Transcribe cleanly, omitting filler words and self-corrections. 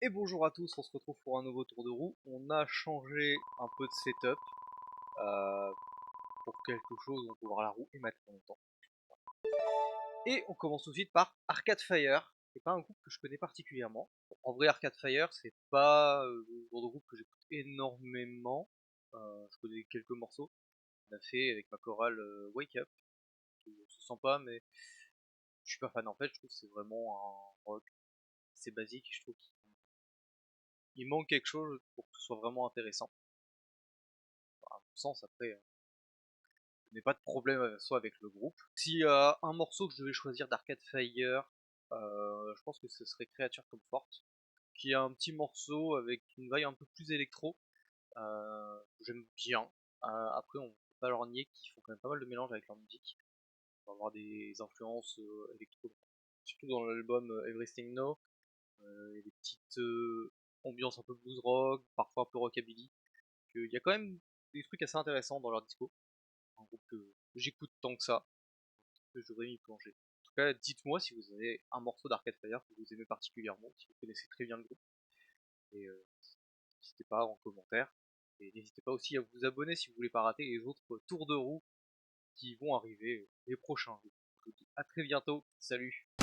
Et bonjour à tous, on se retrouve pour un nouveau tour de roue. On a changé un peu de setup euh, pour quelque chose, on peut voir la roue et mettre en même temps. Et on commence tout de suite par Arcade Fire. C'est pas un groupe que je connais particulièrement. Bon, en vrai, Arcade Fire, c'est pas le genre de groupe que j'écoute énormément. Je connais quelques morceaux. On a fait avec ma chorale Wake Up, qui se sent pas, mais je suis pas fan. En fait, je trouve que c'est vraiment un rock assez basique. Je trouve qu'il manque quelque chose pour que ce soit vraiment intéressant. Enfin, à mon sens, après, je n'ai pas de problème soit avec le groupe. Si un morceau que je devais choisir d'Arcade Fire, je pense que ce serait Creature Comfort, qui est un petit morceau avec une vibe un peu plus électro, que j'aime bien. Après, on peut pas leur nier qu'ils font quand même pas mal de mélange avec leur musique. On va avoir des influences électro, surtout dans l'album Everything Now, et des petites ambiances un peu blues rock, parfois un peu rockabilly. Il y a quand même des trucs assez intéressants dans leur disco. Un groupe que j'écoute tant que ça, que je devrais m'y plonger. En tout cas, dites-moi si vous avez un morceau d'Arcade Fire que vous aimez particulièrement, si vous connaissez très bien le groupe, et n'hésitez pas en commentaire. Et n'hésitez pas aussi à vous abonner si vous voulez pas rater les autres tours de roue qui vont arriver les prochains jours. Je vous dis à très bientôt, salut.